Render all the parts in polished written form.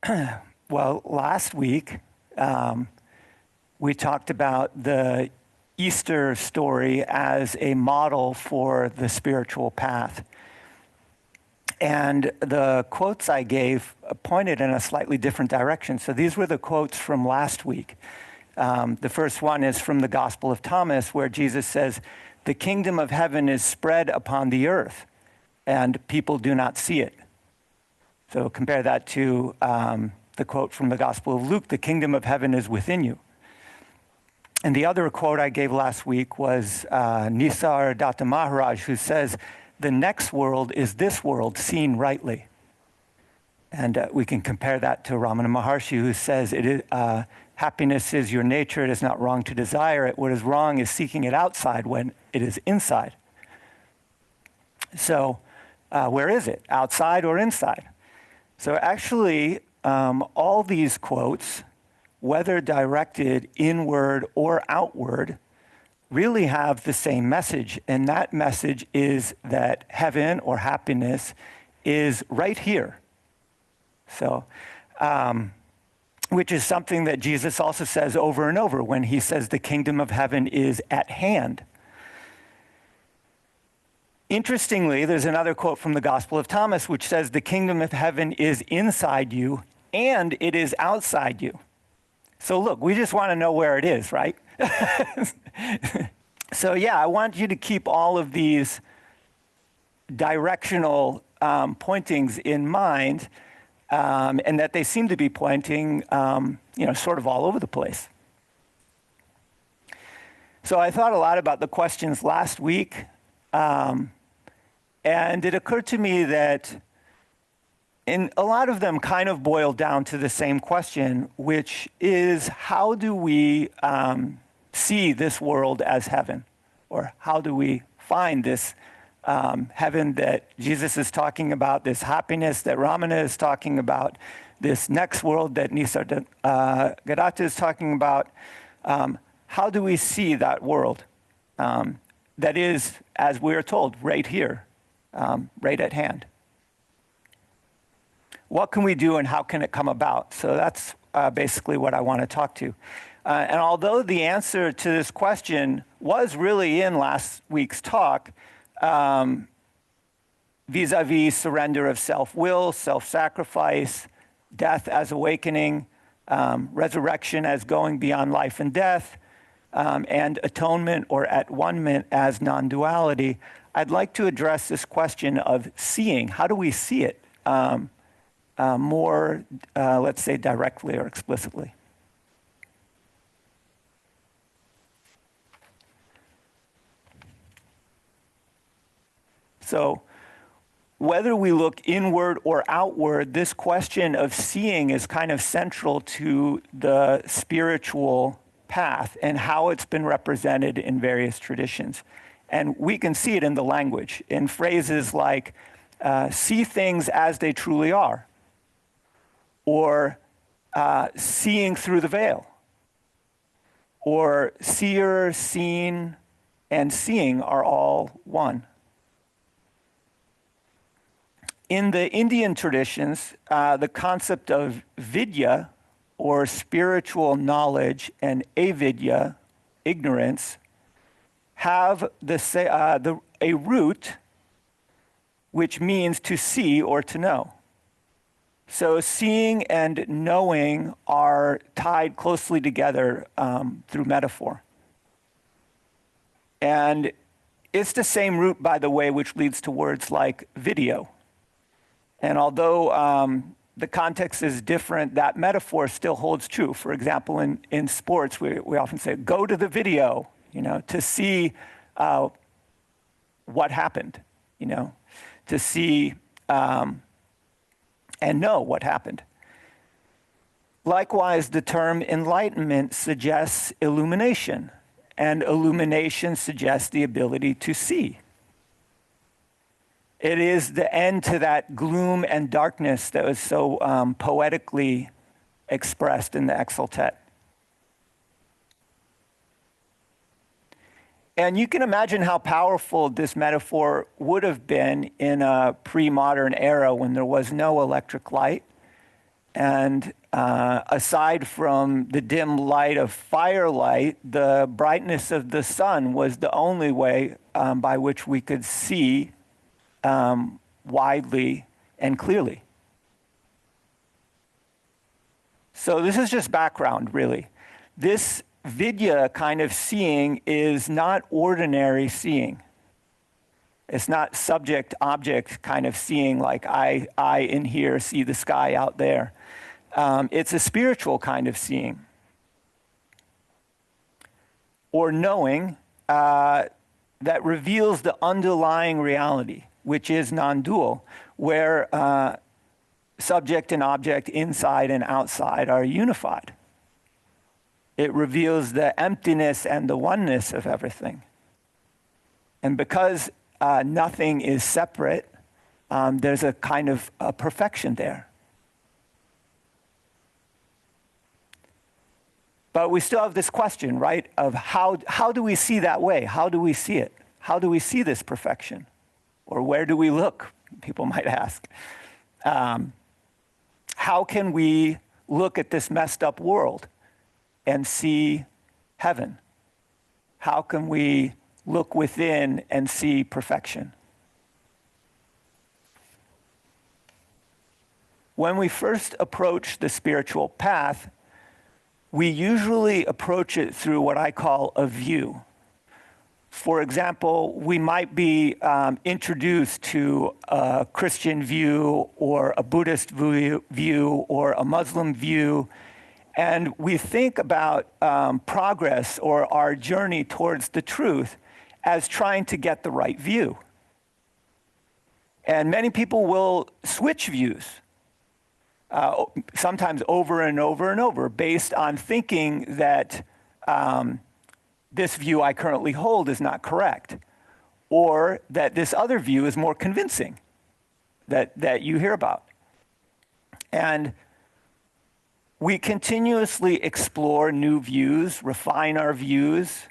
Well, last week we talked about the Easter story as a model for the spiritual path. And the quotes I gave pointed in a slightly different direction. So these were the quotes from last week. The first one is from the Gospel of Thomas, where Jesus says, "The kingdom of heaven is spread upon the earth, and people do not see it." So compare that to the quote from the Gospel of Luke, "The kingdom of heaven is within you." And the other quote I gave last week was Nisar Datta Maharaj, who says, "The next world is this world seen rightly." And we can compare that to Ramana Maharshi, who says, happiness is your nature, it is not wrong to desire it. What is wrong is seeking it outside when it is inside. So where is it, outside or inside? So actually, all these quotes, whether directed inward or outward, really have the same message. And that message is that heaven or happiness is right here. So, which is something that Jesus also says over and over when he says the kingdom of heaven is at hand. Interestingly, there's another quote from the Gospel of Thomas which says the kingdom of heaven is inside you and it is outside you. So look, we just want to know where it is, right? So yeah, I want you to keep all of these directional pointings in mind, and that they seem to be pointing, sort of all over the place. So I thought a lot about the questions last week, and it occurred to me that a lot of them kind of boil down to the same question, which is how do we see this world as heaven? Or how do we find this heaven that Jesus is talking about, this happiness that Ramana is talking about, this next world that Nisargadatta is talking about? How do we see that world that is, as we're told, right here, right at hand? What can we do and how can it come about? So that's basically what I want to talk to. And although the answer to this question was really in last week's talk, vis-a-vis surrender of self-will, self-sacrifice, death as awakening, resurrection as going beyond life and death, and atonement or at-one-ment as non-duality, I'd like to address this question of seeing. How do we see it more, let's say, directly or explicitly? So whether we look inward or outward, this question of seeing is kind of central to the spiritual path and how it's been represented in various traditions. And we can see it in the language, in phrases like, see things as they truly are, or seeing through the veil, or seer, seen, and seeing are all one. In the Indian traditions, the concept of vidya, or spiritual knowledge, and avidya, ignorance, have a root which means to see or to know. So seeing and knowing are tied closely together through metaphor. And it's the same root, by the way, which leads to words like video. And although the context is different, that metaphor still holds true. For example, in sports, we often say, go to the video, to see what happened, to see and know what happened. Likewise, the term enlightenment suggests illumination, and illumination suggests the ability to see. It is the end to that gloom and darkness that was so poetically expressed in the Exultet. And you can imagine how powerful this metaphor would have been in a pre-modern era when there was no electric light, And aside from the dim light of firelight, the brightness of the sun was the only way by which we could see widely and clearly. So this is just background, really. This vidya kind of seeing is not ordinary seeing. It's not subject-object kind of seeing, like I in here see the sky out there. It's a spiritual kind of seeing. Or knowing that reveals the underlying reality, which is non-dual, where subject and object, inside and outside, are unified. It reveals the emptiness and the oneness of everything. And because nothing is separate, there's a kind of a perfection there. But we still have this question, right, of how do we see that way? How do we see it? How do we see this perfection? Or where do we look, people might ask. How can we look at this messed up world and see heaven? How can we look within and see perfection? When we first approach the spiritual path, we usually approach it through what I call a view. For example, we might be introduced to a Christian view or a Buddhist view or a Muslim view, and we think about progress or our journey towards the truth as trying to get the right view. And many people will switch views, sometimes over and over and over, based on thinking that this view I currently hold is not correct, or that this other view is more convincing that you hear about. And we continuously explore new views, refine our views,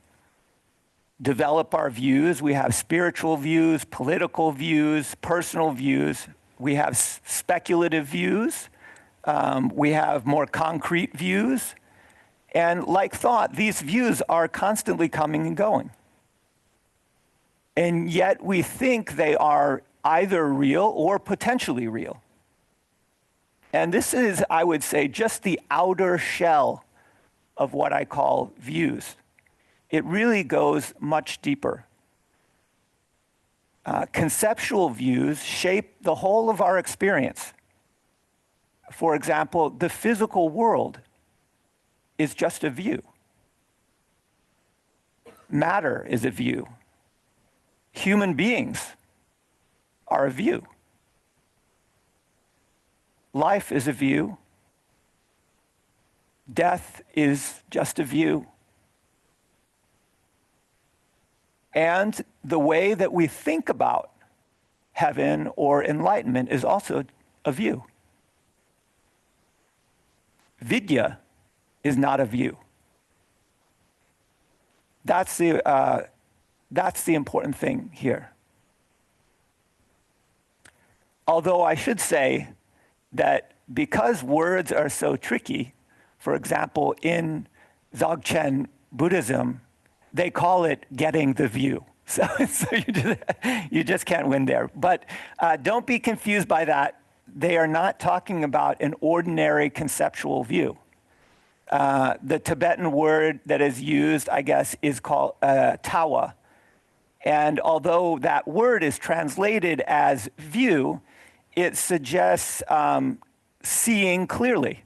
develop our views. We have spiritual views, political views, personal views. We have speculative views. We have more concrete views. And like thought, these views are constantly coming and going. And yet we think they are either real or potentially real. And this is, I would say, just the outer shell of what I call views. It really goes much deeper. Conceptual views shape the whole of our experience. For example, the physical world is just a view. Matter is a view. Human beings are a view. Life is a view. Death is just a view. And the way that we think about heaven or enlightenment is also a view. Vidya is not a view. That's the important thing here. Although I should say that because words are so tricky, for example, in Dzogchen Buddhism, they call it getting the view. So you just can't win there. But don't be confused by that. They are not talking about an ordinary conceptual view. The Tibetan word that is used, I guess, is called tawa. And although that word is translated as view, it suggests seeing clearly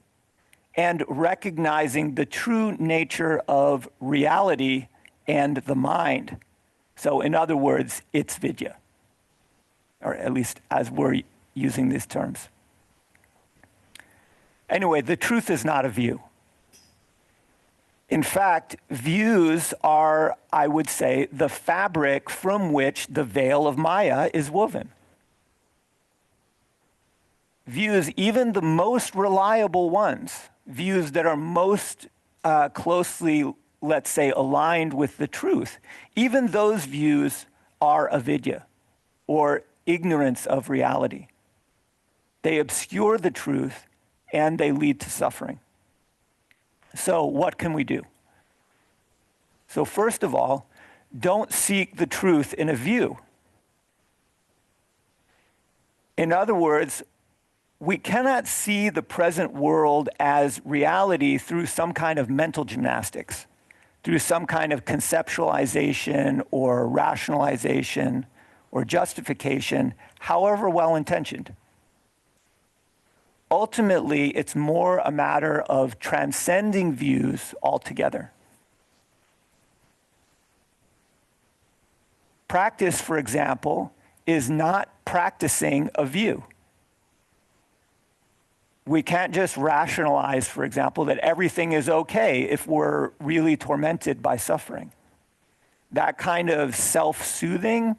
and recognizing the true nature of reality and the mind. So in other words, it's vidya, or at least as we're using these terms. Anyway, the truth is not a view. In fact, views are, I would say, the fabric from which the veil of Maya is woven. Views, even the most reliable ones, views that are most closely, let's say, aligned with the truth, even those views are avidya, or ignorance of reality. They obscure the truth and they lead to suffering. So what can we do? So first of all, don't seek the truth in a view. In other words, we cannot see the present world as reality through some kind of mental gymnastics, through some kind of conceptualization or rationalization or justification, however well-intentioned. Ultimately, it's more a matter of transcending views altogether. Practice, for example, is not practicing a view. We can't just rationalize, for example, that everything is okay if we're really tormented by suffering. That kind of self-soothing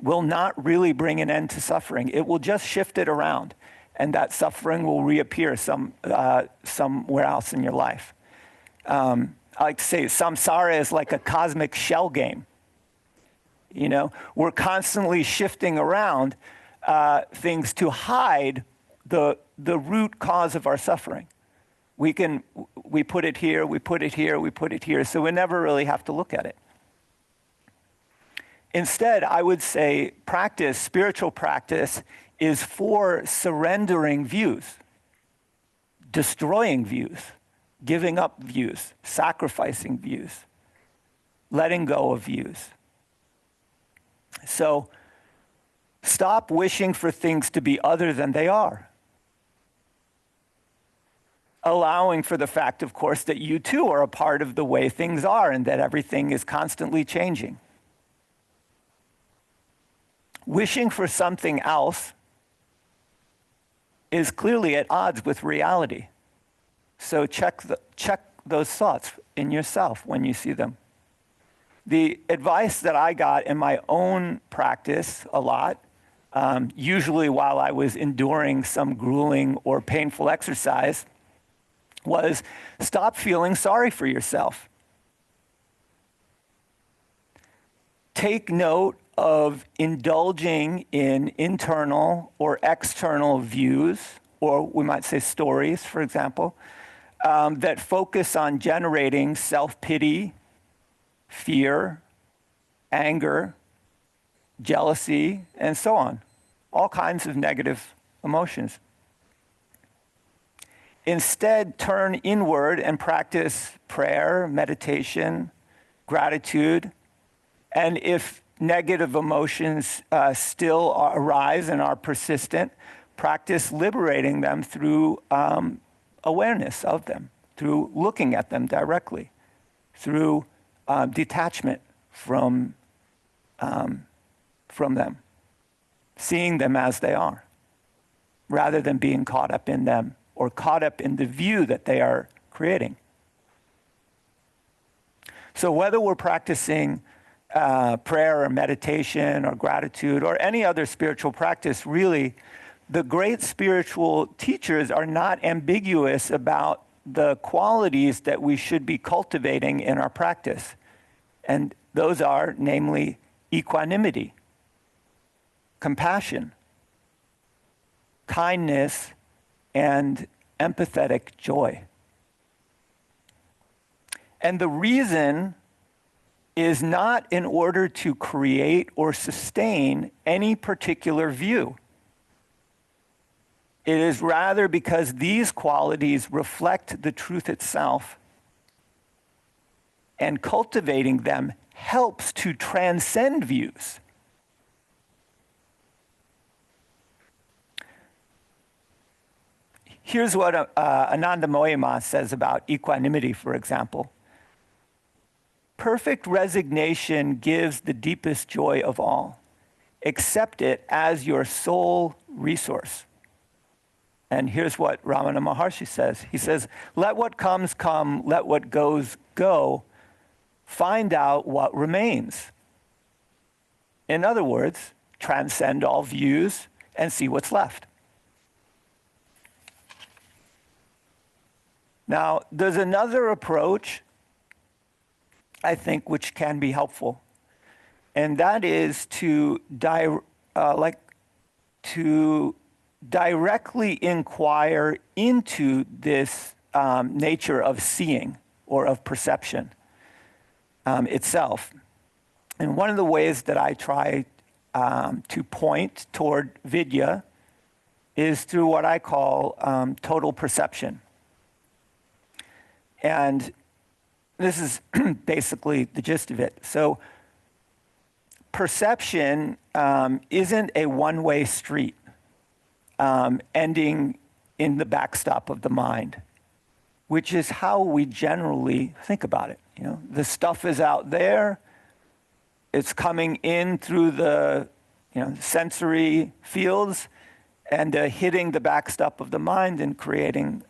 will not really bring an end to suffering. It will just shift it around, and that suffering will reappear somewhere else in your life. I like to say samsara is like a cosmic shell game. You know, we're constantly shifting around things to hide the root cause of our suffering. We put it here, we put it here, we put it here, so we never really have to look at it. Instead, I would say practice, spiritual practice, is for surrendering views, destroying views, giving up views, sacrificing views, letting go of views. So stop wishing for things to be other than they are. Allowing for the fact, of course, that you too are a part of the way things are and that everything is constantly changing. Wishing for something else is clearly at odds with reality. So check those thoughts in yourself when you see them. The advice that I got in my own practice a lot, usually while I was enduring some grueling or painful exercise, was stop feeling sorry for yourself. Take note of indulging in internal or external views, or we might say stories, for example, that focus on generating self-pity, fear, anger, jealousy, and so on. All kinds of negative emotions. Instead, turn inward and practice prayer, meditation, gratitude, and if negative emotions still arise and are persistent, practice liberating them through awareness of them, through looking at them directly, through detachment from them, seeing them as they are, rather than being caught up in them or caught up in the view that they are creating. So whether we're practicing prayer or meditation or gratitude or any other spiritual practice, really, the great spiritual teachers are not ambiguous about the qualities that we should be cultivating in our practice. And those are, namely, equanimity, compassion, kindness, and empathetic joy. And the reason is not in order to create or sustain any particular view. It is rather because these qualities reflect the truth itself, and cultivating them helps to transcend views. Here's what Anandamoyi Ma says about equanimity, for example. Perfect resignation gives the deepest joy of all. Accept it as your sole resource. And here's what Ramana Maharshi says. He says, let what comes come, let what goes go. Find out what remains. In other words, transcend all views and see what's left. Now, there's another approach, I think, which can be helpful, and that is to directly inquire into this nature of seeing or of perception itself. And one of the ways that I try to point toward vidya is through what I call total perception. And this is basically the gist of it. So perception isn't a one-way street ending in the backstop of the mind, which is how we generally think about it. You know, the stuff is out there. It's coming in through the sensory fields and hitting the backstop of the mind and creating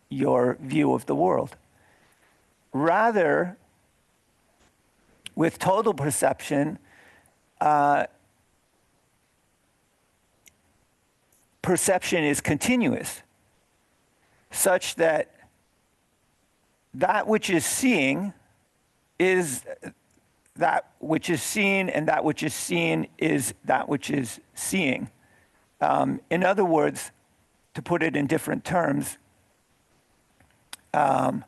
your view of the world. Rather, with total perception, perception is continuous, such that that which is seeing is that which is seen, and that which is seen is that which is seeing. In other words, to put it in different terms, the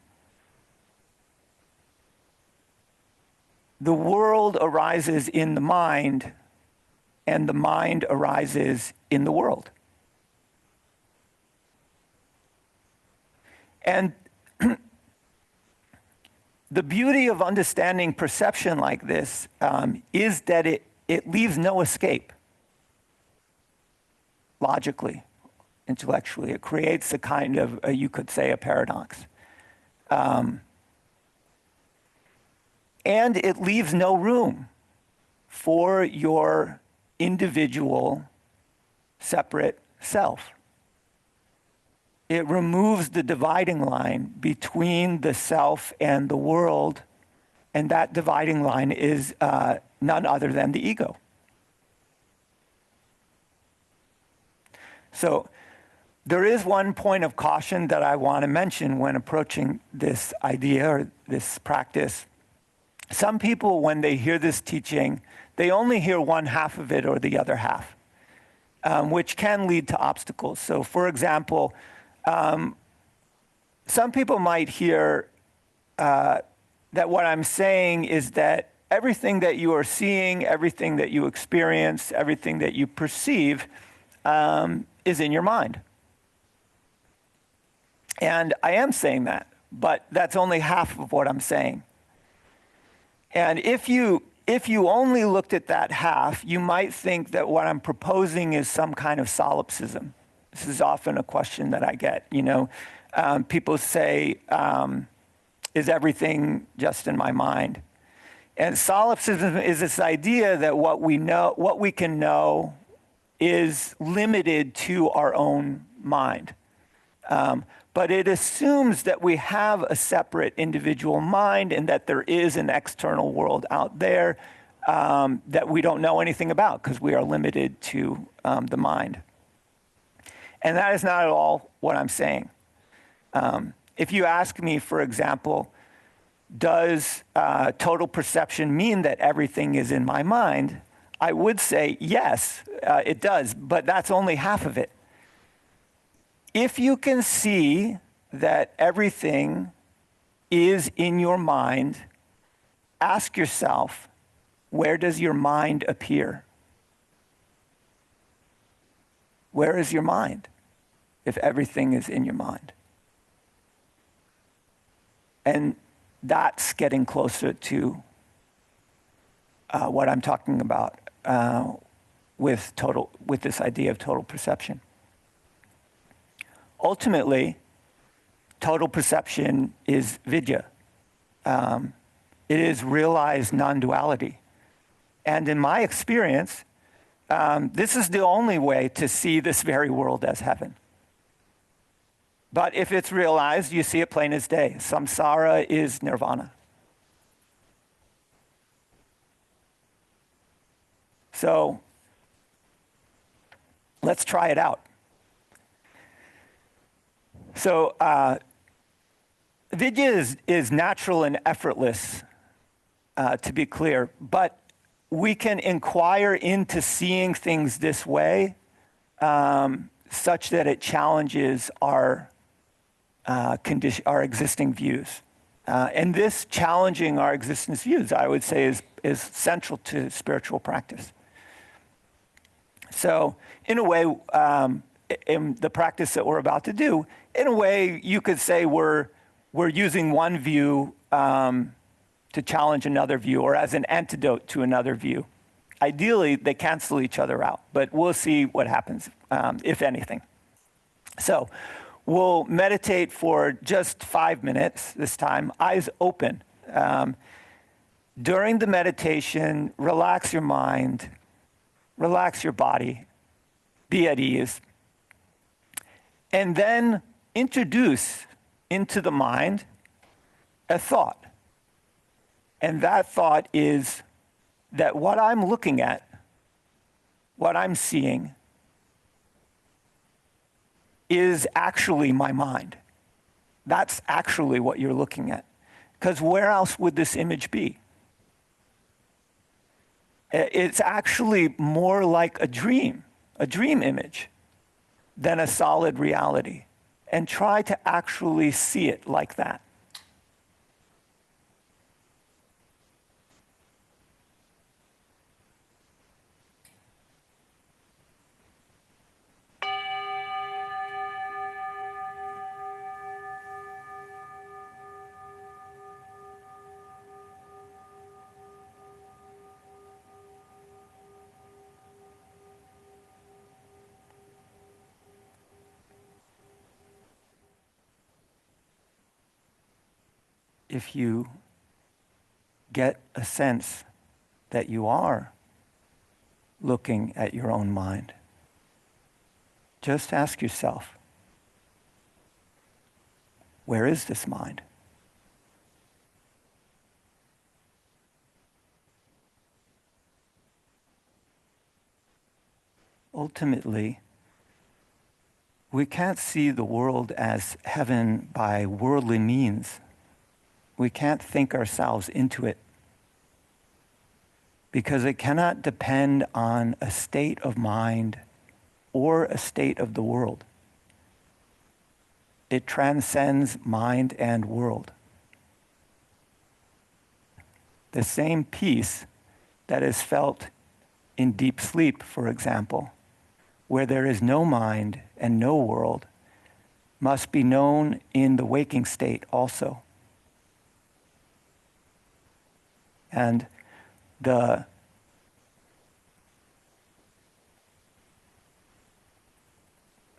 world arises in the mind, and the mind arises in the world. And the beauty of understanding perception like this is that it leaves no escape. Logically, intellectually, it creates a kind of, you could say, a paradox. And it leaves no room for your individual, separate self. It removes the dividing line between the self and the world, and that dividing line is none other than the ego. So there is one point of caution that I want to mention when approaching this idea or this practice. Some people, when they hear this teaching, they only hear one half of it or the other half, which can lead to obstacles. So for example, some people might hear that what I'm saying is that everything that you are seeing, everything that you experience, everything that you perceive is in your mind. And I am saying that, but that's only half of what I'm saying. And if you only looked at that half, you might think that what I'm proposing is some kind of solipsism. This is often a question that I get. People say, is everything just in my mind? And solipsism is this idea that what we can know is limited to our own mind. But it assumes that we have a separate individual mind and that there is an external world out there that we don't know anything about because we are limited to the mind. And that is not at all what I'm saying. If you ask me, for example, does total perception mean that everything is in my mind? I would say yes, it does, but that's only half of it. If you can see that everything is in your mind, ask yourself, where does your mind appear? Where is your mind if everything is in your mind? And that's getting closer to what I'm talking about with this idea of total perception. Ultimately, total perception is vidya. It is realized non-duality. And in my experience, this is the only way to see this very world as heaven. But if it's realized, you see it plain as day. Samsara is nirvana. So let's try it out. So vidya is natural and effortless, to be clear, but we can inquire into seeing things this way such that it challenges our existing views. And this challenging our existence views, I would say, is central to spiritual practice. So in a way, in the practice that we're about to do, in a way, you could say we're using one view to challenge another view, or as an antidote to another view. Ideally, they cancel each other out, but we'll see what happens, if anything. So we'll meditate for just 5 minutes this time, eyes open. During the meditation, relax your mind, relax your body, be at ease, and then introduce into the mind a thought. And that thought is that what I'm looking at, what I'm seeing, is actually my mind. That's actually what you're looking at. Because where else would this image be? It's actually more like a dream image, than a solid reality. And try to actually see it like that. If you get a sense that you are looking at your own mind, just ask yourself, where is this mind? Ultimately, we can't see the world as heaven by worldly means. We can't think ourselves into it because it cannot depend on a state of mind or a state of the world. It transcends mind and world. The same peace that is felt in deep sleep, for example, where there is no mind and no world, must be known in the waking state also. And the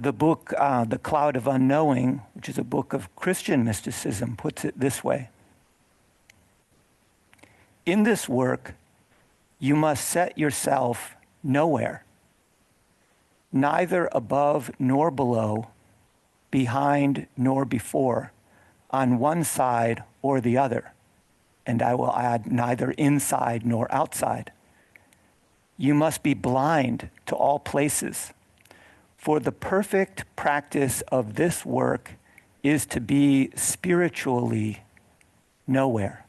book, The Cloud of Unknowing, which is a book of Christian mysticism, puts it this way. In this work, you must set yourself nowhere, neither above nor below, behind nor before, on one side or the other. And I will add, neither inside nor outside. You must be blind to all places, for the perfect practice of this work is to be spiritually nowhere.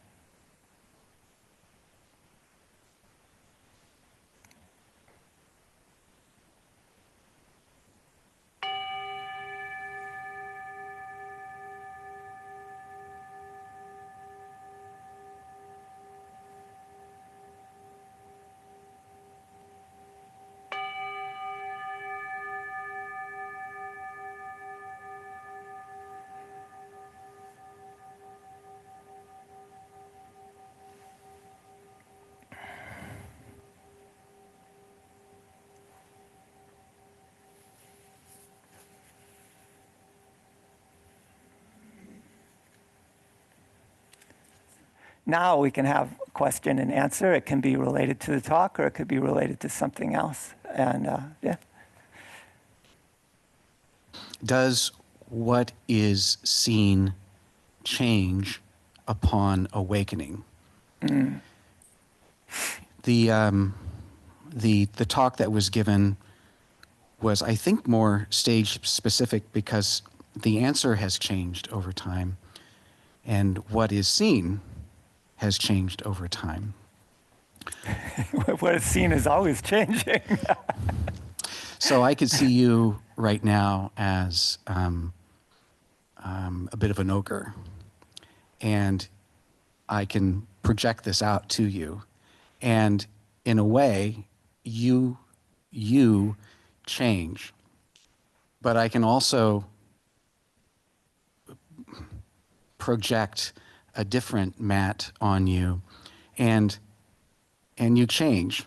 Now we can have question and answer. It can be related to the talk, or it could be related to something else. And yeah. Does what is seen change upon awakening? Mm. The talk that was given was, I think, more stage specific because the answer has changed over time, and what is seen has changed over time. What is seen is always changing. So I could see you right now as a bit of an ogre, and I can project this out to you, and in a way, you change, but I can also project a different Matt on you, and you change,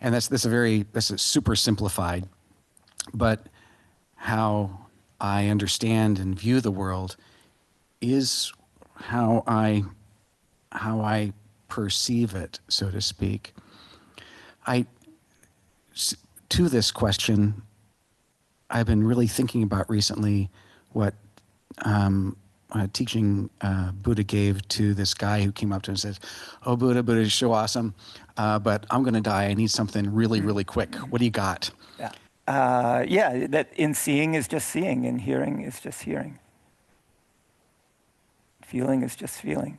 and that's a super simplified, but how I understand and view the world is how I perceive it, so to speak. To this question, I've been really thinking about recently what teaching Buddha gave to this guy who came up to him and says, "Oh, Buddha, Buddha is so awesome, but I'm going to die. I need something really, really quick. What do you got?" Yeah, that in seeing is just seeing, in hearing is just hearing. Feeling is just feeling.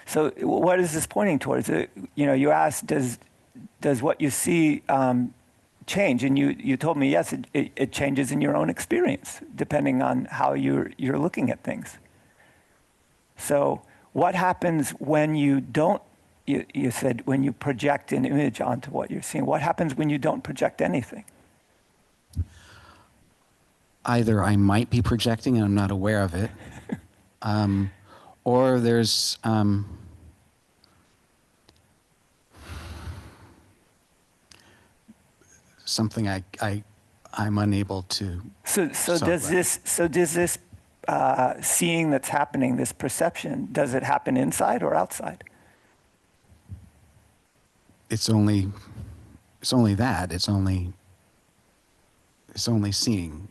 So what is this pointing towards? You asked, does what you see change? And you told me, yes, it changes in your own experience, depending on how you're looking at things. So what happens when you don't, you said, when you project an image onto what you're seeing? What happens when you don't project anything? Either I might be projecting and I'm not aware of it, or there's something I'm unable to. So does this seeing that's happening, this perception, does it happen inside or outside? It's only that. It's only seeing.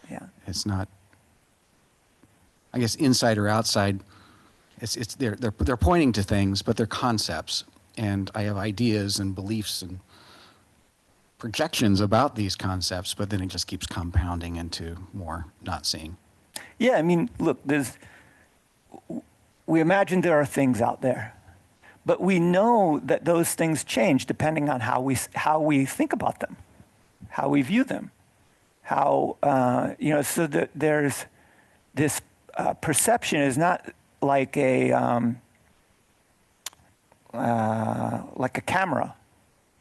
Yeah. It's not. I guess inside or outside. They're pointing to things, but they're concepts, and I have ideas and beliefs and projections about these concepts, but then it just keeps compounding into more not seeing. Yeah, I mean, look, we imagine there are things out there, but we know that those things change depending on how we think about them, how we view them, so that there's this perception is not like a camera,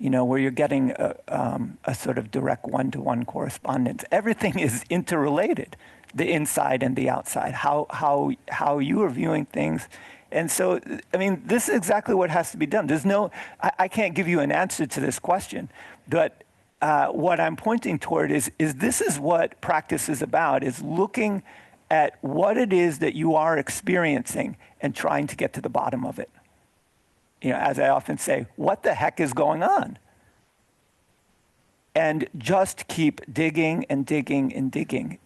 where you're getting a sort of direct one-to-one correspondence. Everything is interrelated, the inside and the outside, how you are viewing things. And so, I mean, this is exactly what has to be done. I can't give you an answer to this question, but what I'm pointing toward is this is what practice is about, is looking at what it is that you are experiencing and trying to get to the bottom of it. As I often say, what the heck is going on? And just keep digging and digging and digging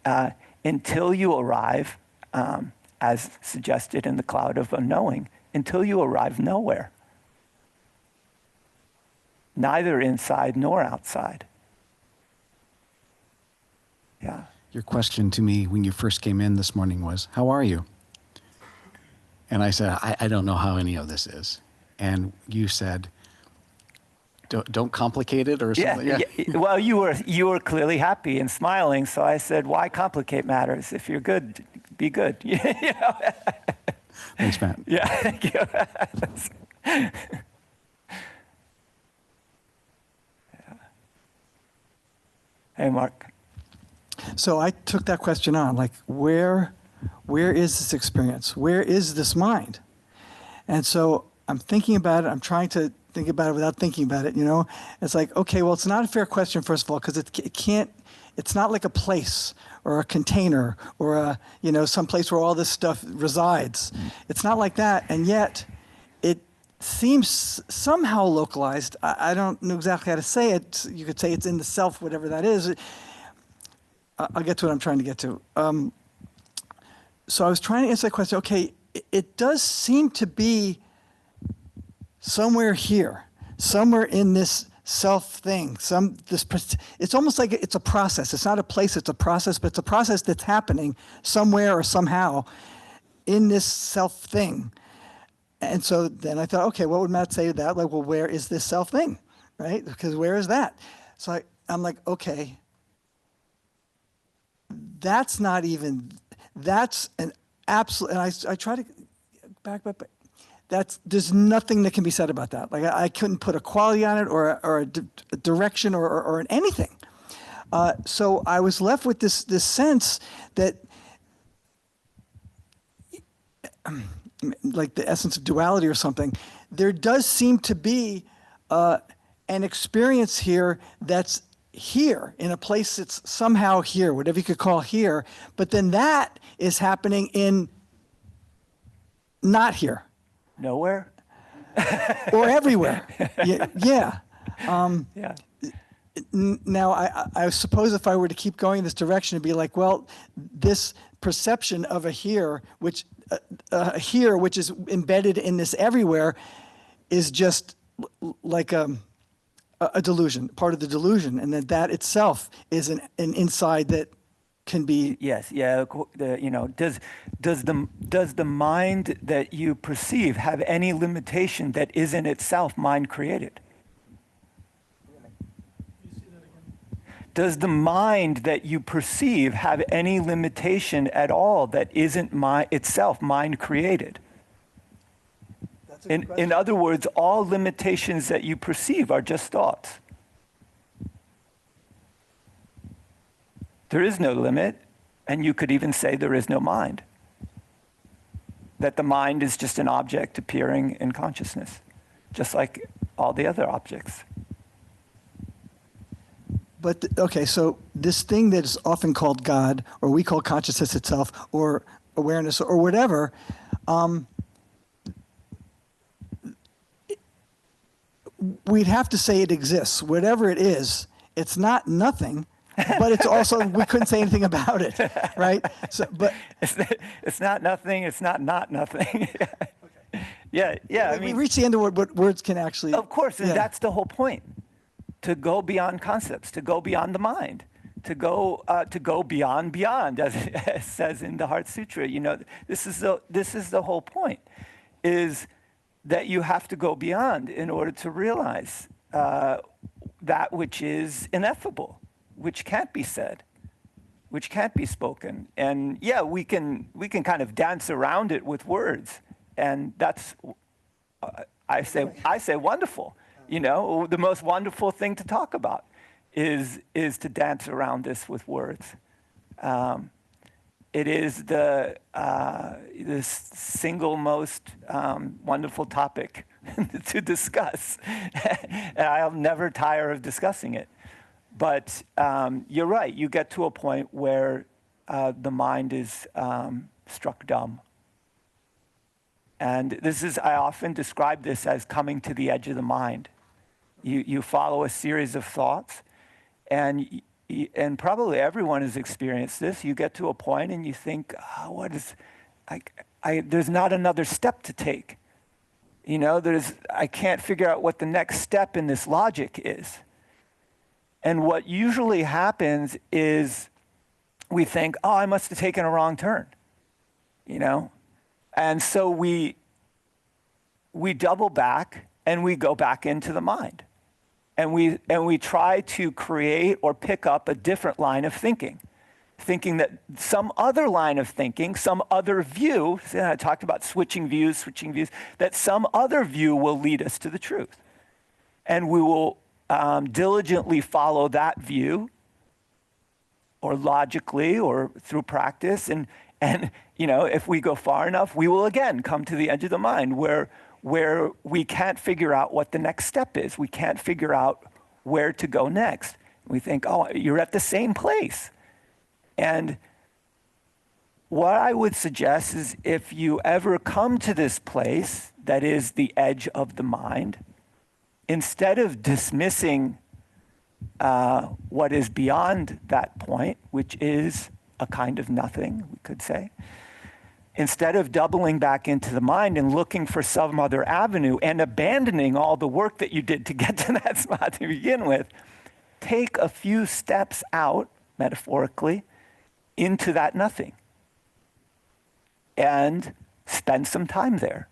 until you arrive, as suggested in the cloud of unknowing, until you arrive nowhere. Neither inside nor outside. Yeah. Your question to me when you first came in this morning was, "How are you?" And I said, I don't know how any of this is. And you said, don't complicate it or something. Yeah. Well, you were clearly happy and smiling, so I said, why complicate matters? If you're good, be good. Thanks, Matt. Yeah, thank you. Yeah. Hey, Mark. So I took that question on, like, where is this experience? Where is this mind? And so I'm thinking about it. I'm trying to think about it without thinking about it, It's like, okay, well, it's not a fair question, first of all, because it's not like a place or a container or some place where all this stuff resides. It's not like that, and yet it seems somehow localized. I don't know exactly how to say it. You could say it's in the self, whatever that is. I'll get to what I'm trying to get to. So I was trying to answer that question. Okay, it does seem to be somewhere here, somewhere in this self thing. It's almost like it's a process. It's not a place, it's a process, but it's a process that's happening somewhere or somehow in this self thing. And so then I thought, okay, what would Matt say to that? Like, well, where is this self thing, right? Because where is that? So I'm like, okay, that's not even, that's an absolute, and I try to back up, there's nothing that can be said about that. Like I couldn't put a quality on it or a direction or an anything. So I was left with this sense that, like the essence of duality or something, there does seem to be an experience here that's here, in a place that's somehow here, whatever you could call here, but then that is happening in not here. Nowhere? Or everywhere. Yeah. Yeah. Now, I suppose if I were to keep going in this direction, it'd be like, well, this perception of a here, which is embedded in this everywhere, is just like a delusion, part of the delusion, and that itself is an inside that can be. Yes, yeah. Does the mind that you perceive have any limitation that isn't itself mind created? Does the mind that you perceive have any limitation at all that isn't itself mind created? In other words, all limitations that you perceive are just thoughts. There is no limit, and you could even say there is no mind. That the mind is just an object appearing in consciousness, just like all the other objects. But, okay, so this thing that is often called God, or we call consciousness itself, or awareness, or whatever, we'd have to say it exists. Whatever it is, it's not nothing, but it's also, we couldn't say anything about it, right? So, but it's not nothing, it's not nothing. Yeah. I mean, we reach the end of what words can actually. Of course, and yeah. that's the whole point. To go beyond concepts, to go beyond the mind, to go beyond, as it says in the Heart Sutra. This is the whole point, is that you have to go beyond in order to realize that which is ineffable, which can't be said, which can't be spoken. And yeah, we can kind of dance around it with words, and that's I say wonderful. The most wonderful thing to talk about is to dance around this with words. It is the single most wonderful topic to discuss, and I'll never tire of discussing it. But you're right. You get to a point where the mind is struck dumb. And I often describe this as coming to the edge of the mind. You follow a series of thoughts, and probably everyone has experienced this. You get to a point and you think, there's not another step to take. I can't figure out what the next step in this logic is. And what usually happens is we think, I must have taken a wrong turn, And so we double back and we go back into the mind. And we try to create or pick up a different line of thinking that some other line of thinking, some other view, I talked about switching views, that some other view will lead us to the truth. And we will diligently follow that view, or logically, or through practice. And if we go far enough, we will again come to the edge of the mind where we can't figure out what the next step is. We can't figure out where to go next. We think, you're at the same place. And what I would suggest is, if you ever come to this place that is the edge of the mind, instead of dismissing what is beyond that point, which is a kind of nothing, we could say, instead of doubling back into the mind and looking for some other avenue and abandoning all the work that you did to get to that spot to begin with, take a few steps out, metaphorically, into that nothing and spend some time there.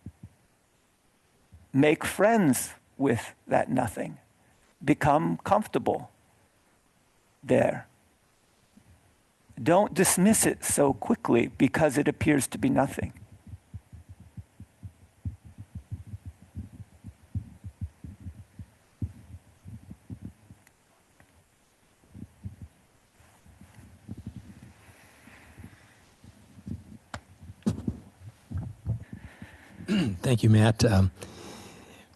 Make friends with that nothing. Become comfortable. there. Don't dismiss it so quickly because it appears to be nothing. Thank you, Matt.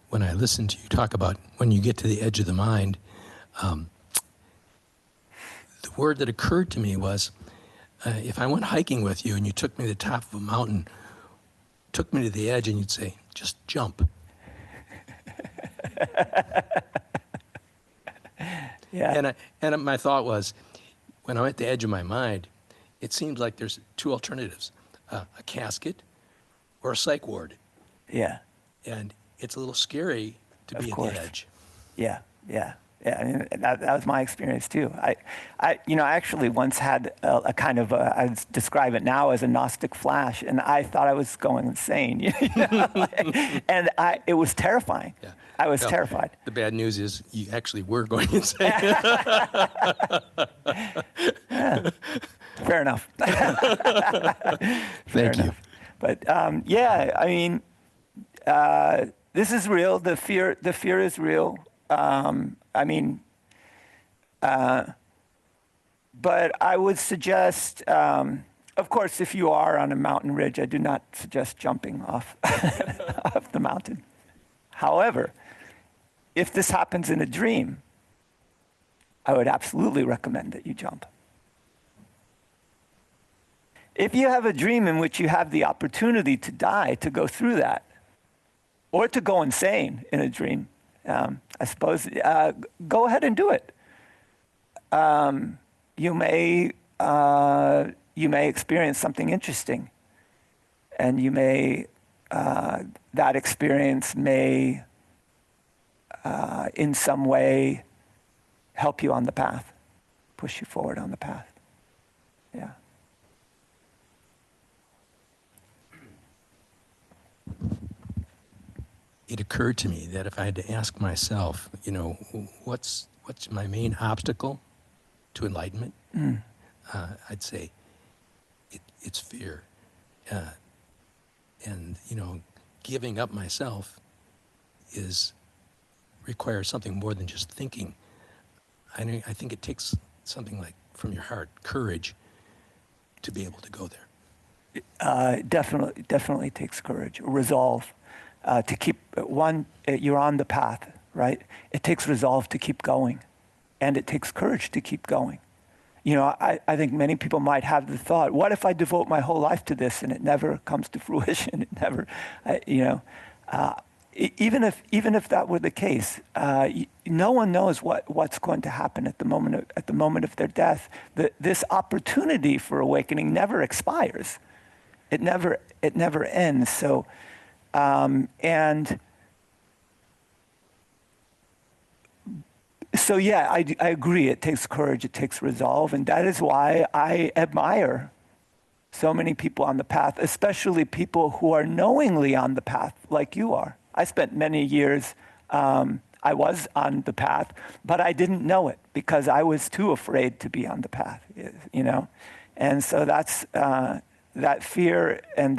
When I listened to you talk about when you get to the edge of the mind, the word that occurred to me was, if I went hiking with you and you took me to the top of a mountain, took me to the edge, and you'd say, just jump. Yeah. And my thought was, when I'm at the edge of my mind, it seems like there's two alternatives, a casket or a psych ward. Yeah. And it's a little scary to be at the edge. Yeah. I mean, that was my experience too. I actually once had a kind of I would describe it now as a Gnostic flash, and I thought I was going insane. And it was terrifying. Yeah. I was terrified. The bad news is you actually were going insane. Yeah. Fair enough. Thank you. But yeah, I mean, this is real. The fear is real. I mean, but I would suggest, of course, if you are on a mountain ridge, I do not suggest jumping off off the mountain. However, if this happens in a dream, I would absolutely recommend that you jump. If you have a dream in which you have the opportunity to die, to go through that, or to go insane in a dream, I suppose, go ahead and do it. You may experience something interesting, and you may that experience may in some way help you on the path, push you forward on the path. Yeah. It occurred to me that if I had to ask myself, what's my main obstacle to enlightenment, I'd say it's fear. And giving up myself requires something more than just thinking. I think it takes something like from your heart, courage, to be able to go there. Definitely takes courage, resolve. To keep you're on the path, right? It takes resolve to keep going, and it takes courage to keep going. I think many people might have the thought, what if I devote my whole life to this and it never comes to fruition? It never, even if that were the case, no one knows what's going to happen at the moment of their death. This opportunity for awakening never expires. It never ends. So yeah, I agree. It takes courage. It takes resolve. And that is why I admire so many people on the path, especially people who are knowingly on the path like you are. I spent many years, I was on the path, but I didn't know it because I was too afraid to be on the path, And so that's that fear and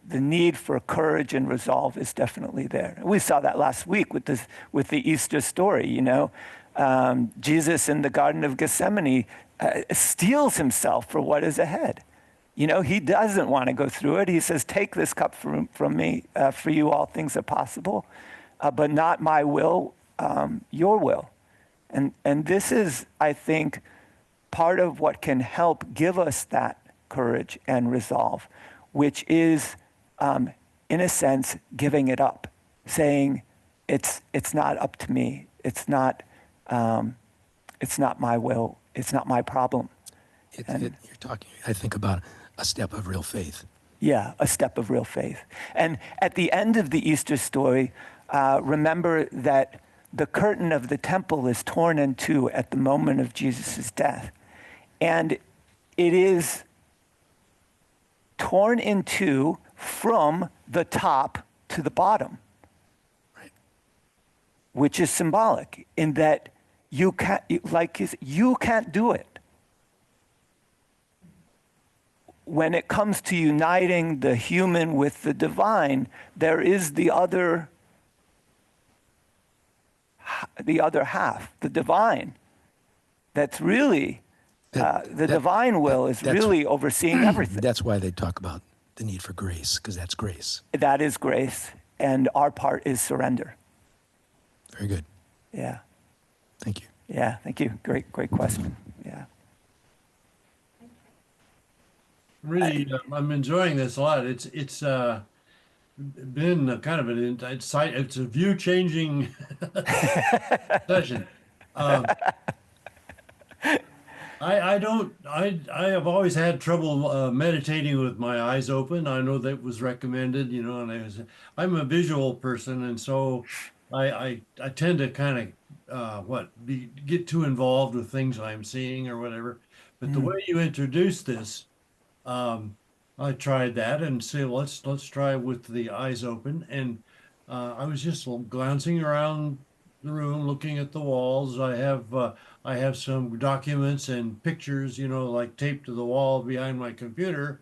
the need for courage and resolve is definitely there. We saw that last week with the Easter story. Jesus in the Garden of Gethsemane steels himself for what is ahead. He doesn't want to go through it. He says, "Take this cup from me. For you, all things are possible, but not my will, your will." And this is, I think, part of what can help give us that courage and resolve, which is, in a sense, giving it up, saying, "It's not up to me. It's not my will. It's not my problem." You're talking, I think, about a step of real faith. Yeah, a step of real faith. And at the end of the Easter story, remember that the curtain of the temple is torn in two at the moment of Jesus' death. And it is torn in two from the top to the bottom, right? Which is symbolic in that you can't, you can't do it. When it comes to uniting the human with the divine, there is the other half, the divine, that's really, divine will is that's- really overseeing everything. That's why they talk about the need for grace, because that's grace. That is grace, and our part is surrender. Very good. Yeah, Thank you. yeah, thank you. Great question. Yeah. Really, I'm enjoying this a lot. It's been kind of an insight. It's a view changing session. Um, I have always had trouble meditating with my eyes open. I know that was recommended, and I'm a visual person, and so I tend to kind of get too involved with things I'm seeing or whatever. But the way you introduced this, I tried that and say, let's try with the eyes open. And I was just glancing around the room, looking at the walls. I have some documents and pictures, like taped to the wall behind my computer.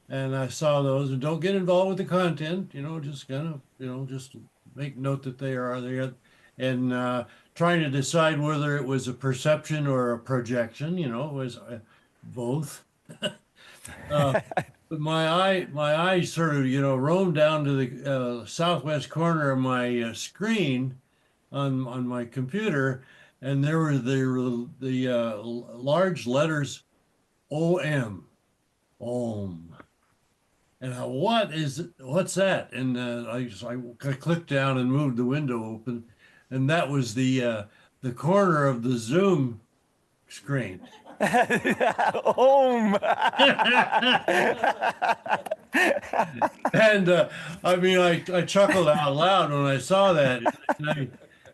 And I saw those, and don't get involved with the content, just kind of, just make note that they are there. And trying to decide whether it was a perception or a projection, it was both. But my eye sort of, roamed down to the southwest corner of my screen on my computer, and there were the large letters OM, Om. And what's that? And I clicked down and moved the window open, and that was the corner of the Zoom screen. Home. And I mean, I chuckled out loud when I saw that.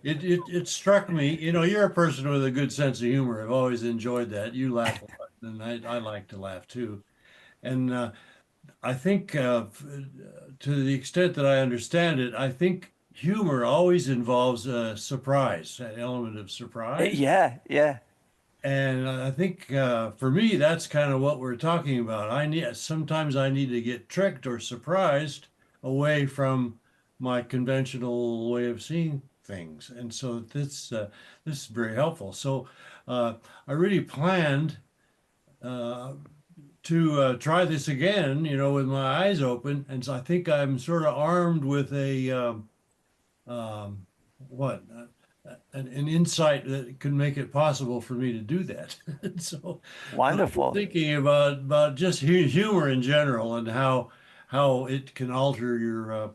It struck me. You're a person with a good sense of humor. I've always enjoyed that. You laugh a lot, and I like to laugh too. And I think, to the extent that I understand it, I think humor always involves a surprise, an element of surprise. Yeah, yeah. And I think for me, that's kind of what we're talking about. Sometimes I need to get tricked or surprised away from my conventional way of seeing things, and so this is very helpful. So I really planned to try this again, with my eyes open, and so I think I'm sort of armed with a what an insight that could make it possible for me to do that. So Wonderful. I'm thinking about just humor in general and how it can alter your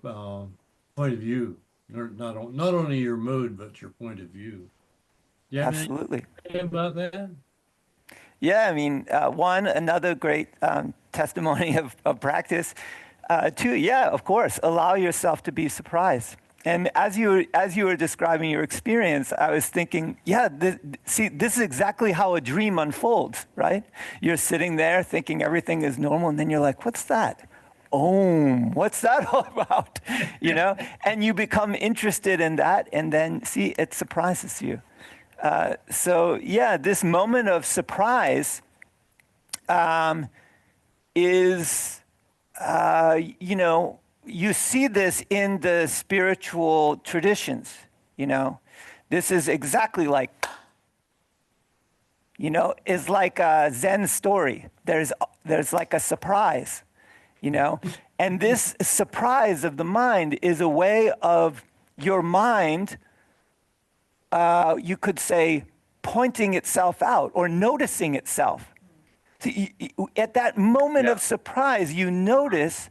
point of view, not only your mood but your point of view. Yeah, Absolutely. about that. Yeah, I mean, another great testimony of practice. Two, yeah, of course, allow yourself to be surprised. And as you were describing your experience, I was thinking, yeah, this is exactly how a dream unfolds, right? You're sitting there thinking everything is normal, and then you're like, what's that? What's that all about? And you become interested in that, and then it surprises you. So yeah, this moment of surprise is, you see this in the spiritual traditions, This is exactly like, is like a Zen story. There's like a surprise, And this surprise of the mind is a way of your mind, you could say, pointing itself out or noticing itself. So at that moment of surprise, you notice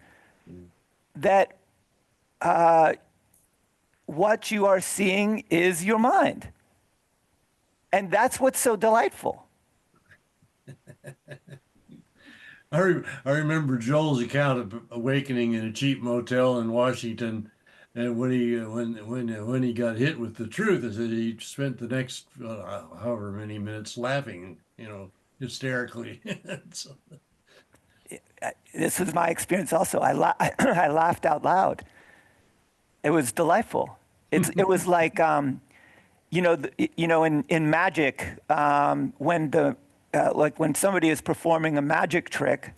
that what you are seeing is your mind. And that's what's so delightful. I remember Joel's account of awakening in a cheap motel in Washington, and when he got hit with the truth, is that he spent the next however many minutes laughing, hysterically. So. This was my experience also. I laughed out loud. It was delightful. It was like in magic, when somebody is performing a magic trick,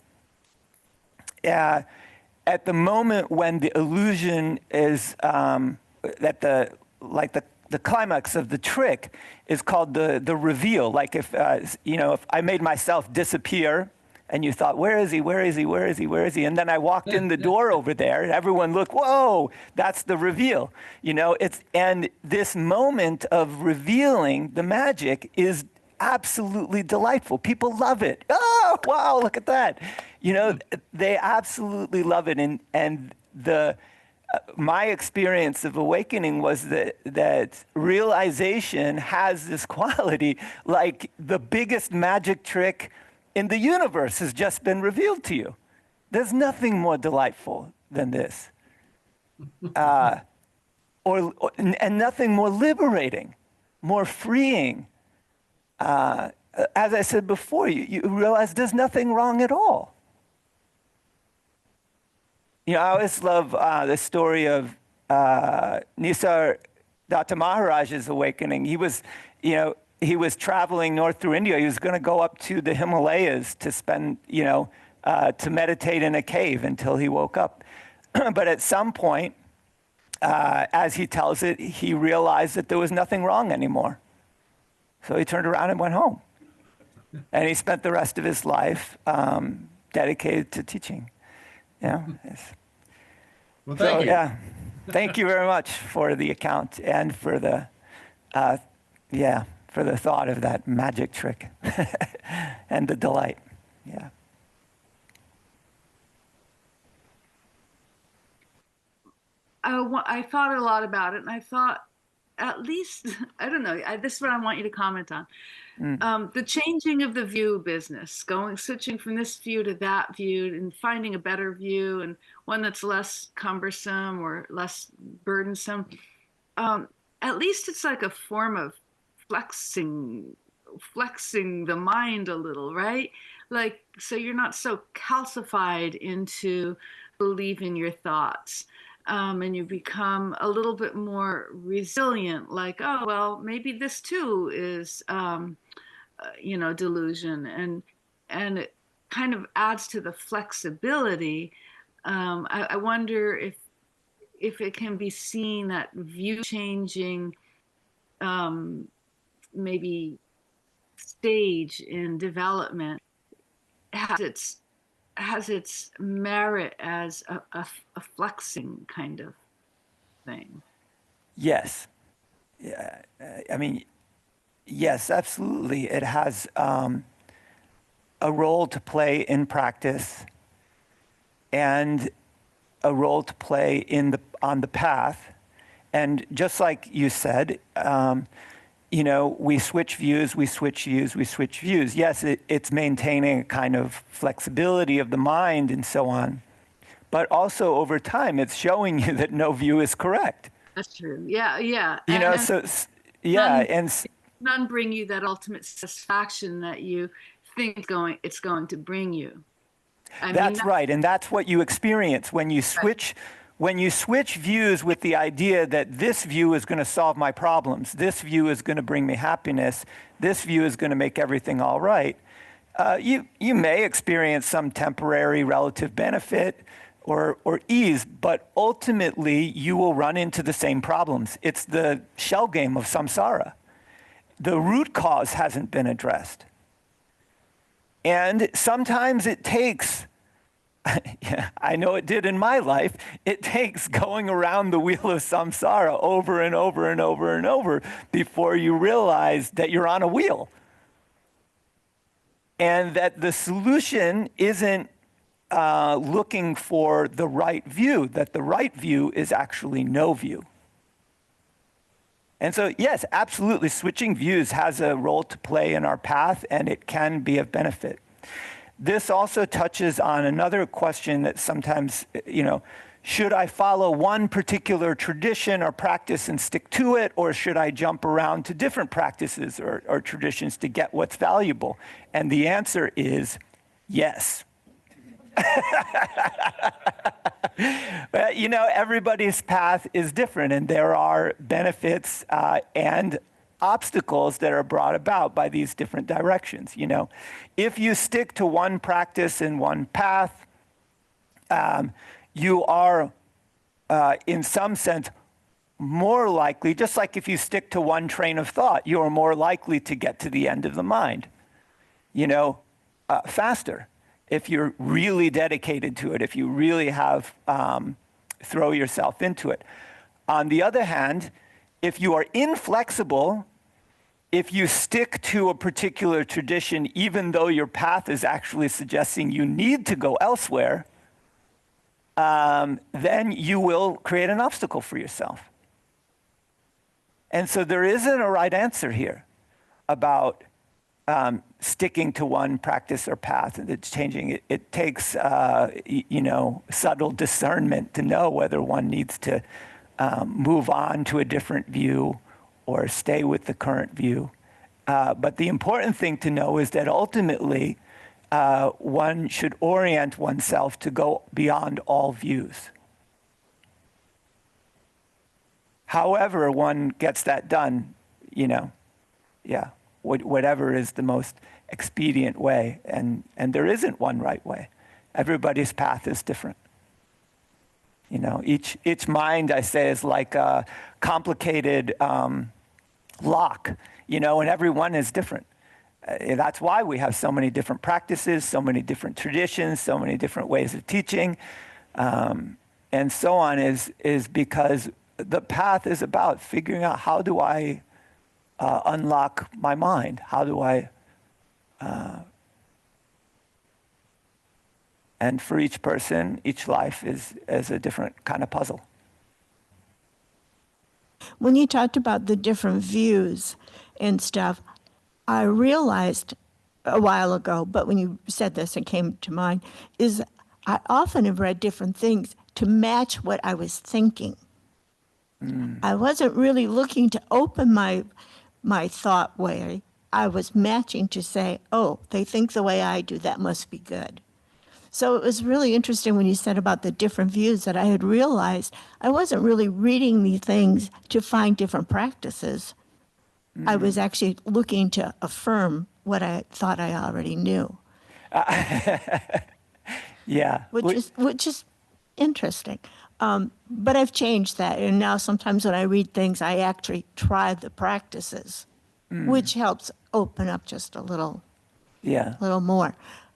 at the moment when the illusion is the climax of the trick is called the reveal. Like if I made myself disappear and you thought, where is he, where is he, where is he, where is he? And then I walked in the door over there and everyone looked, whoa, that's the reveal. And this moment of revealing the magic is absolutely delightful. People love it. Oh, wow, look at that. They absolutely love it. And my experience of awakening was that realization has this quality, like the biggest magic trick in the universe has just been revealed to you. There's nothing more delightful than this. And nothing more liberating, more freeing. As I said before, you realize there's nothing wrong at all. I always love the story of Nisar Datta Maharaj's awakening. He was traveling north through India. He was going to go up to the Himalayas to spend, to meditate in a cave until he woke up. But at some point, as he tells it, he realized that there was nothing wrong anymore. So he turned around and went home. And he spent the rest of his life dedicated to teaching. Well, thank you. Yeah, thank you very much for the account and for the, for the thought of that magic trick and the delight. Yeah. I thought a lot about it, and I thought, at least, I don't know, this is what I want you to comment on. The changing of the view business, switching from this view to that view and finding a better view and one that's less cumbersome or less burdensome. At least it's like a form of flexing the mind a little, right? Like, so you're not so calcified into believing your thoughts. And you become a little bit more resilient, like, oh, well, maybe this too is, delusion. And it kind of adds to the flexibility. I wonder if it can be seen that view changing, maybe stage in development has its merit as a flexing kind of thing. Yes. Yeah. Yes, absolutely. It has a role to play in practice and a role to play on the path. And just like you said, we switch views. Yes, it's maintaining a kind of flexibility of the mind and so on. But also over time, it's showing you that no view is correct. That's true. Yeah. None bring you that ultimate satisfaction that you think it's going to bring you. That's right, and that's what you experience when you switch. Right. When you switch views with the idea that this view is going to solve my problems, this view is going to bring me happiness, this view is going to make everything all right, you may experience some temporary relative benefit or ease, but ultimately you will run into the same problems. It's the shell game of samsara. The root cause hasn't been addressed. And sometimes it takes, I know it did in my life, it takes going around the wheel of samsara over and over and over and over before you realize that you're on a wheel. And that the solution isn't looking for the right view, that the right view is actually no view. And so, yes, absolutely, switching views has a role to play in our path, and it can be of benefit. This also touches on another question that sometimes, should I follow one particular tradition or practice and stick to it, or should I jump around to different practices or traditions to get what's valuable? And the answer is yes. But, everybody's path is different, and there are benefits and obstacles that are brought about by these different directions. If you stick to one practice and one path, you are, in some sense, more likely, just like if you stick to one train of thought, you are more likely to get to the end of the mind, faster. If you're really dedicated to it, if you really have, throw yourself into it. On the other hand, if you are inflexible, if you stick to a particular tradition, even though your path is actually suggesting you need to go elsewhere, then you will create an obstacle for yourself. And so there isn't a right answer here about sticking to one practice or path that's changing. It takes, subtle discernment to know whether one needs to move on to a different view or stay with the current view. But the important thing to know is that ultimately, one should orient oneself to go beyond all views. However one gets that done, whatever is the most expedient way. And there isn't one right way. Everybody's path is different. Each mind, I say, is like a complicated lock, and every one is different. That's why we have so many different practices, so many different traditions, so many different ways of teaching, and so on, is because the path is about figuring out how do I unlock my mind? How do I... and for each person, each life is a different kind of puzzle. When you talked about the different views and stuff, I realized a while ago, but when you said this, it came to mind, is I often have read different things to match what I was thinking. I wasn't really looking to open my thought way. I was matching to say, oh, they think the way I do, that must be good. So it was really interesting when you said about the different views that I had realized I wasn't really reading these things to find different practices. I was actually looking to affirm what I thought I already knew. Yeah. Which is interesting. But I've changed that. And now sometimes when I read things, I actually try the practices, which helps open up just a little more.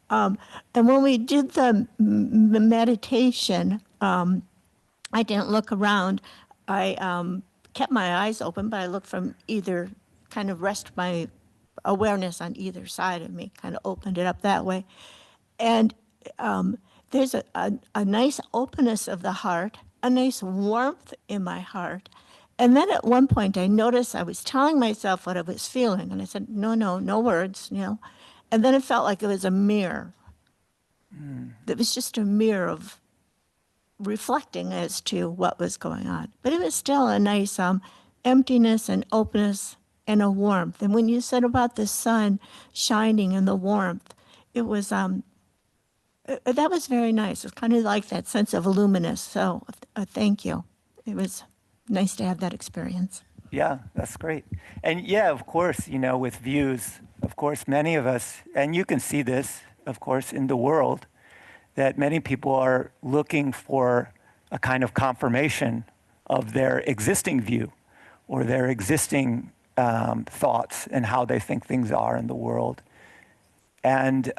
And when we did the meditation, I didn't look around. I kept my eyes open, but I looked from either, kind of rest my awareness on either side of me, kind of opened it up that way. And there's a nice openness of the heart, a nice warmth in my heart. And then at one point I noticed I was telling myself what I was feeling. And I said, no words, And then it felt like it was a mirror. It was just a mirror of reflecting as to what was going on. But it was still a nice emptiness and openness and a warmth. And when you said about the sun shining and the warmth, it was that was very nice. It's kind of like that sense of luminous. So thank you. It was nice to have that experience. Yeah, that's great. And yeah, of course, with views, of course, many of us, and you can see this, of course, in the world, that many people are looking for a kind of confirmation of their existing view or their existing thoughts and how they think things are in the world. And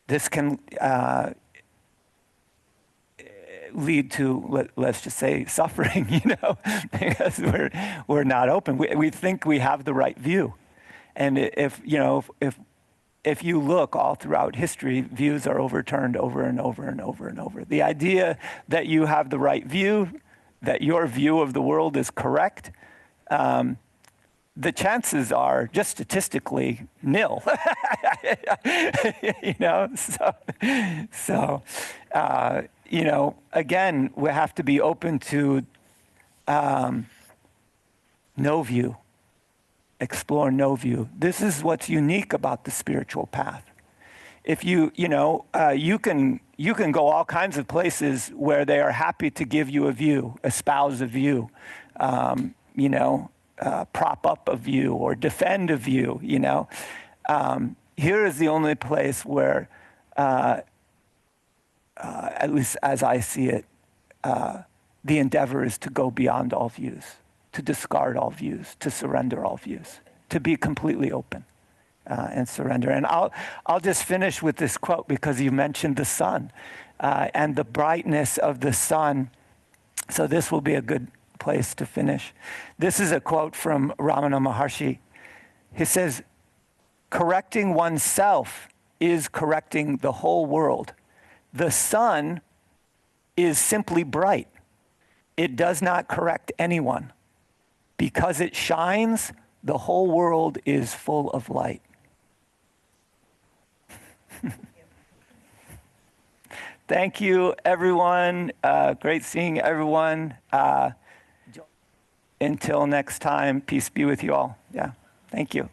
this can lead to, let's just say, suffering, because we're not open. We think we have the right view. And if you look all throughout history, views are overturned over and over and over and over. The idea that you have the right view, that your view of the world is correct, the chances are just statistically nil. Again, we have to be open to no view. Explore no view. This is what's unique about the spiritual path. If you can go all kinds of places where they are happy to give you a view, espouse a view, prop up a view or defend a view, you know. Here is the only place where, at least as I see it, the endeavor is to go beyond all views, to discard all views, to surrender all views, to be completely open and surrender. And I'll just finish with this quote because you mentioned the sun and the brightness of the sun. So this will be a good place to finish. This is a quote from Ramana Maharshi. He says, "Correcting oneself is correcting the whole world. The sun is simply bright. It does not correct anyone. Because it shines, the whole world is full of light." Thank you, everyone. Great seeing everyone. Until next time, peace be with you all. Yeah, thank you.